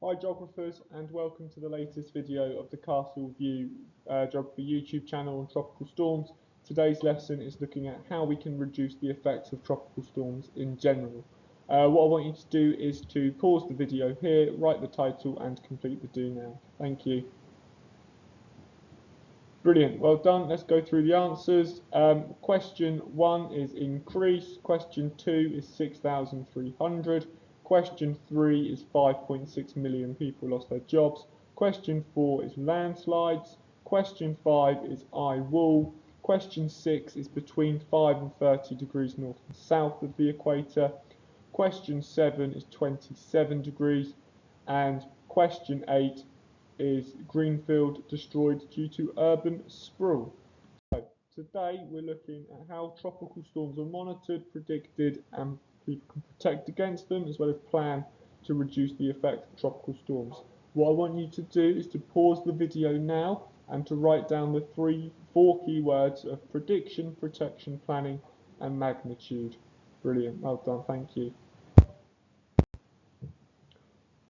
Hi geographers, and welcome to the latest video of the Castle View Geography YouTube channel on tropical storms. Today's lesson is looking at how we can reduce the effects of tropical storms in general. What I want you to do is to pause the video here, write the title and complete the do now. Thank you. Brilliant, well done. Let's go through the answers. Question 1 is increase, question 2 is 6,300. Question 3 is 5.6 million people lost their jobs. Question 4 is landslides. Question 5 is eye wall. Question 6 is between 5 and 30 degrees north and south of the equator. Question 7 is 27 degrees. And question 8 is Greenfield destroyed due to urban sprawl. So today we're looking at how tropical storms are monitored, predicted, and people can protect against them, as well as plan to reduce the effect of tropical storms. What I want you to do is to pause the video now and to write down the four keywords of prediction, protection, planning, and magnitude. Brilliant, well done, thank you.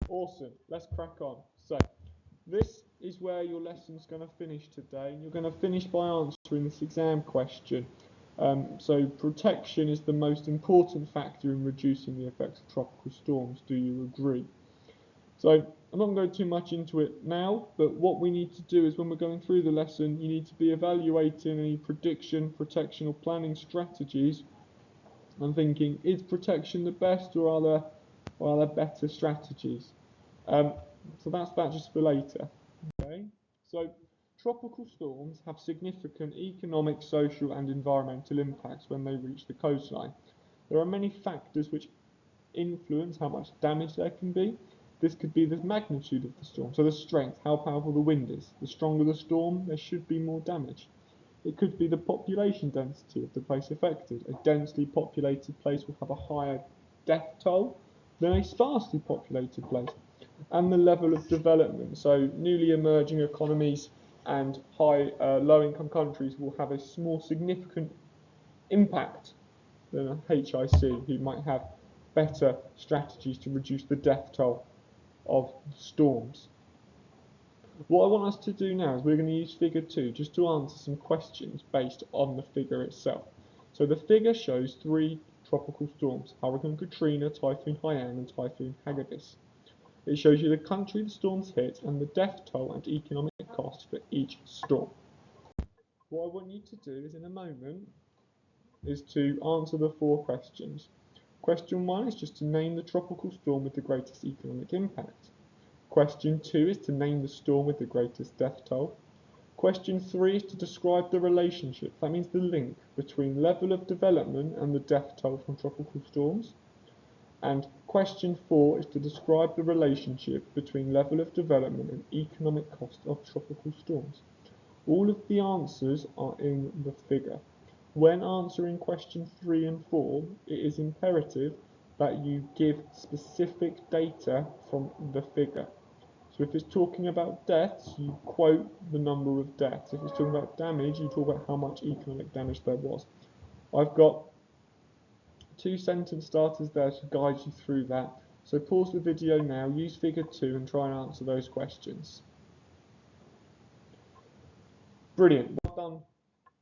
Awesome, let's crack on. So, this is where your lesson's going to finish today, and you're going to finish by answering this exam question. So protection is the most important factor in reducing the effects of tropical storms. Do you agree? So I'm not going to go too much into it now, but what we need to do is when we're going through the lesson, you need to be evaluating any prediction, protection or planning strategies and thinking, is protection the best or are there better strategies? So that's that just for later. Okay, so tropical storms have significant economic, social and environmental impacts when they reach the coastline. There are many factors which influence how much damage there can be. This could be the magnitude of the storm, so the strength, how powerful the wind is. The stronger the storm, there should be more damage. It could be the population density of the place affected. A densely populated place will have a higher death toll than a sparsely populated place. And the level of development, so newly emerging economies and low-income countries will have a more significant impact than a HIC, who might have better strategies to reduce the death toll of storms. What I want us to do now is we're going to use figure 2 just to answer some questions based on the figure itself. So the figure shows 3 tropical storms: Hurricane Katrina, Typhoon Haiyan and Typhoon Hagibis. It shows you the country the storms hit and the death toll and economic cost for each storm. What I want you to do is in a moment is to answer the 4 questions. Question 1 is just to name the tropical storm with the greatest economic impact. Question 2 is to name the storm with the greatest death toll. Question 3 is to describe the relationship, that means the link between level of development and the death toll from tropical storms. And question 4 is to describe the relationship between level of development and economic cost of tropical storms. All of the answers are in the figure. When answering question 3 and 4, it is imperative that you give specific data from the figure. So if it's talking about deaths, you quote the number of deaths. If it's talking about damage, you talk about how much economic damage there was. I've got 2 sentence starters there to guide you through that. So pause the video now, use figure 2 and try and answer those questions. Brilliant, well done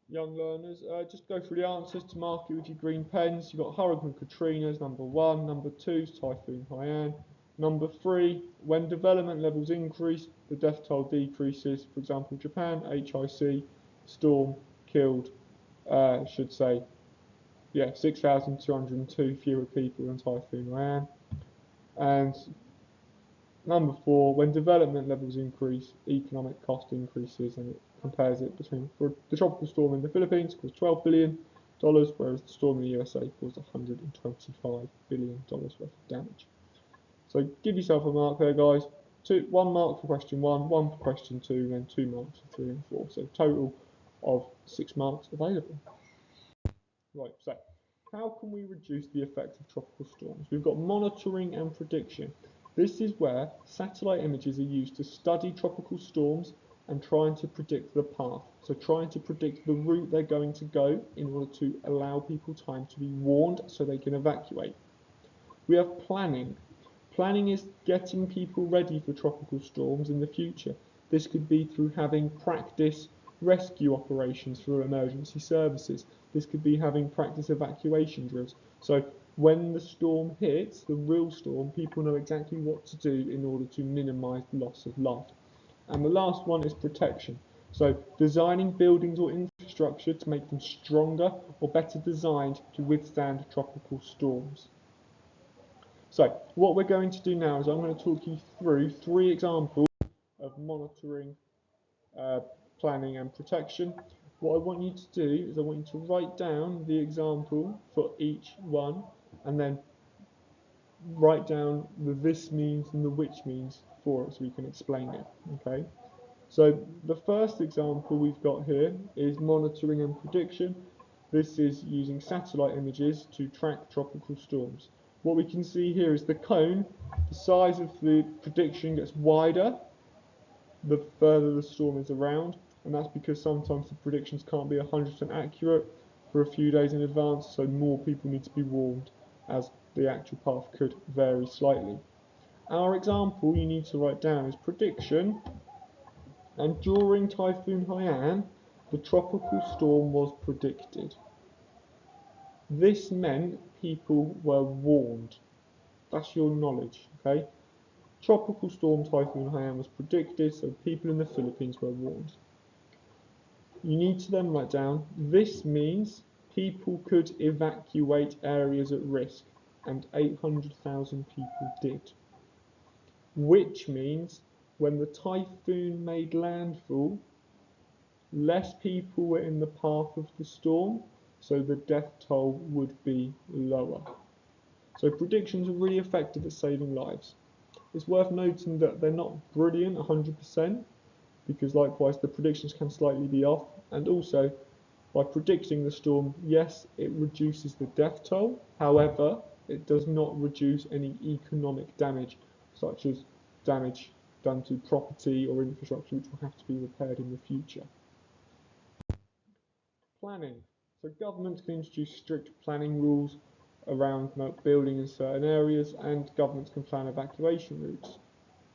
young learners. Just go through the answers to mark it with your green pens. You've got Hurricane Katrina as number 1, number 2 is Typhoon Haiyan. Number 3, when development levels increase, the death toll decreases. For example, Japan, HIC, storm killed, 6,202 fewer people than Typhoon Haiyan. And number 4, when development levels increase, economic cost increases, and it compares it between, for the tropical storm in the Philippines caused $12 billion, whereas the storm in the USA caused $125 billion worth of damage. So give yourself a mark there, guys. 1 mark for question 1, 1 for question 2, and then 2 marks for 3 and 4. So total of 6 marks available. Right, so how can we reduce the effect of tropical storms? We've got monitoring and prediction. This is where satellite images are used to study tropical storms and trying to predict the path. So trying to predict the route they're going to go in order to allow people time to be warned so they can evacuate. We have planning. Planning is getting people ready for tropical storms in the future. This could be through having practice rescue operations through emergency services. This could be having practice evacuation drills. So when the storm hits, the real storm, people know exactly what to do in order to minimise loss of life. And the last one is protection. So designing buildings or infrastructure to make them stronger or better designed to withstand tropical storms. So what we're going to do now is I'm going to talk you through 3 examples of monitoring, planning and protection. What I want you to do is I want you to write down the example for each one and then write down the this means and the which means for it so we can explain it. Okay. So the first example we've got here is monitoring and prediction. This is using satellite images to track tropical storms. What we can see here is the cone, the size of the prediction gets wider the further the storm is around, and that's because sometimes the predictions can't be 100% accurate for a few days in advance, so more people need to be warned as the actual path could vary slightly. Our example you need to write down is prediction, and during Typhoon Haiyan, the tropical storm was predicted. This meant people were warned. That's your knowledge, okay? Tropical storm Typhoon Haiyan was predicted, so people in the Philippines were warned. You need to then write down, this means people could evacuate areas at risk, and 800,000 people did. Which means when the typhoon made landfall, less people were in the path of the storm, so the death toll would be lower. So predictions are really effective at saving lives. It's worth noting that they're not brilliant 100%, because likewise the predictions can slightly be off, and also by predicting the storm, yes, it reduces the death toll, however, it does not reduce any economic damage, such as damage done to property or infrastructure which will have to be repaired in the future. Planning. So governments can introduce strict planning rules around building in certain areas, and governments can plan evacuation routes.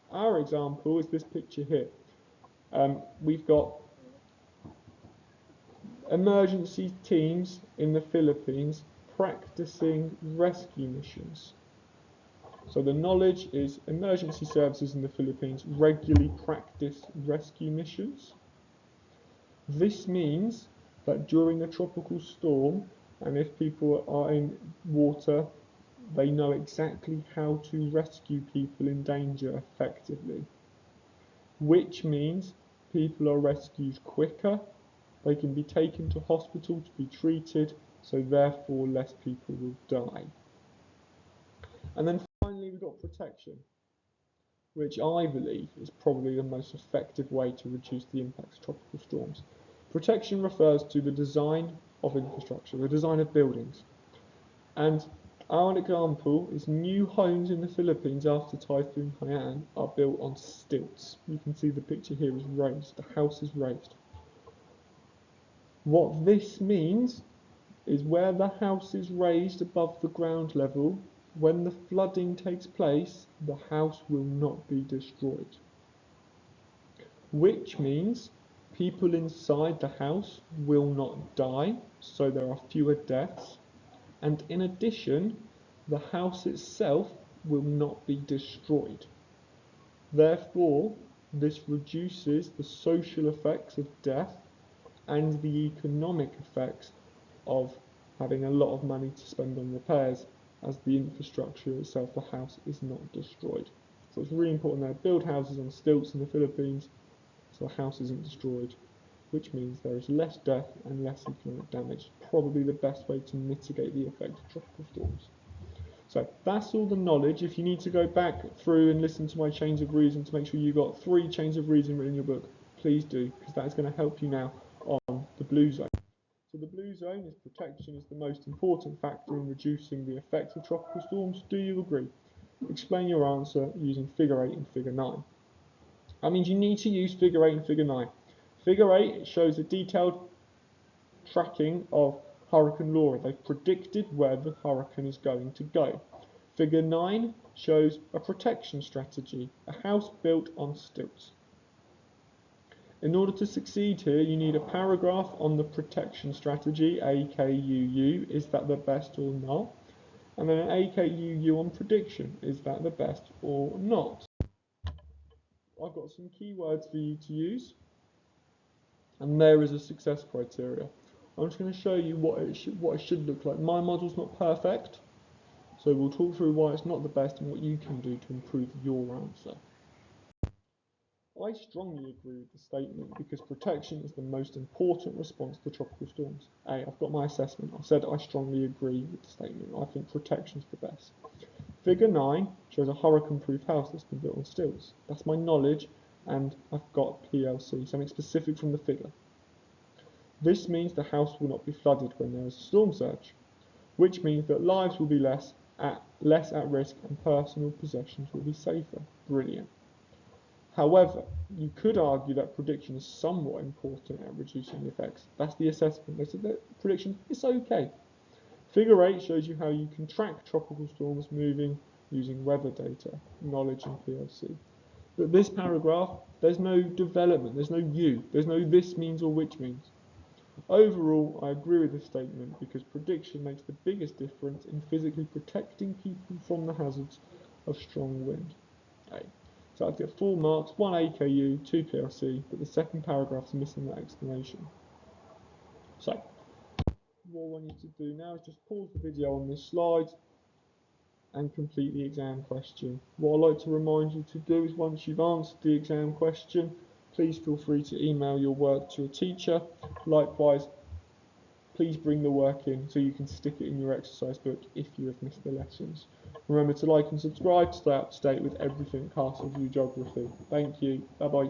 Our example is this picture here. We've got emergency teams in the Philippines practicing rescue missions. So the knowledge is emergency services in the Philippines regularly practice rescue missions. This means that during a tropical storm, and if people are in water, they know exactly how to rescue people in danger effectively. Which means people are rescued quicker, they can be taken to hospital to be treated, so therefore less people will die. And then finally we've got protection, which I believe is probably the most effective way to reduce the impacts of tropical storms. Protection refers to the design of infrastructure, the design of buildings. And our example is new homes in the Philippines after Typhoon Haiyan are built on stilts. You can see the picture here is raised, the house is raised. What this means is where the house is raised above the ground level, when the flooding takes place, the house will not be destroyed. Which means people inside the house will not die, so there are fewer deaths. And in addition, the house itself will not be destroyed. Therefore, this reduces the social effects of death and the economic effects of having a lot of money to spend on repairs, as the infrastructure itself, the house, is not destroyed. So it's really important that build houses on stilts in the Philippines so the house isn't destroyed, which means there is less death and less economic damage. Probably the best way to mitigate the effect of tropical storms. So that's all the knowledge. If you need to go back through and listen to my chains of reason to make sure you got 3 chains of reason written in your book, please do, because that is going to help you now on the blue zone. So the blue zone is protection is the most important factor in reducing the effects of tropical storms. Do you agree? Explain your answer using figure 8 and figure 9. That means you need to use figure 8 and figure 9. Figure 8 shows a detailed tracking of Hurricane Laura. They've predicted where the hurricane is going to go. Figure 9 shows a protection strategy, a house built on stilts. In order to succeed here, you need a paragraph on the protection strategy, AKUU, is that the best or not? And then an AKUU on prediction, is that the best or not? I've got some keywords for you to use, and there is a success criteria. I'm just going to show you what it should look like. My model's not perfect, so we'll talk through why it's not the best and what you can do to improve your answer. I strongly agree with the statement because protection is the most important response to tropical storms. I've got my assessment. I said I strongly agree with the statement. I think protection is the best. Figure 9 shows a hurricane-proof house that's been built on stilts. That's my knowledge, and I've got PLC, something specific from the figure. This means the house will not be flooded when there is a storm surge, which means that lives will be less at risk and personal possessions will be safer. Brilliant. However, you could argue that prediction is somewhat important at reducing the effects. That's the assessment. They said that prediction is okay. Figure 8 shows you how you can track tropical storms moving using weather data, knowledge and PLC. But this paragraph, there's no development, there's no you, there's no this means or which means. Overall, I agree with this statement because prediction makes the biggest difference in physically protecting people from the hazards of strong wind. So I'd get 4 marks, 1 AKU, 2 PLC, but the second paragraph's missing that explanation. So, what I want you to do now is just pause the video on this slide and complete the exam question. What I'd like to remind you to do is once you've answered the exam question, please feel free to email your work to a teacher. Likewise, please bring the work in so you can stick it in your exercise book if you have missed the lessons. Remember to like and subscribe to stay up to date with everything Castle View Geography. Thank you. Bye bye.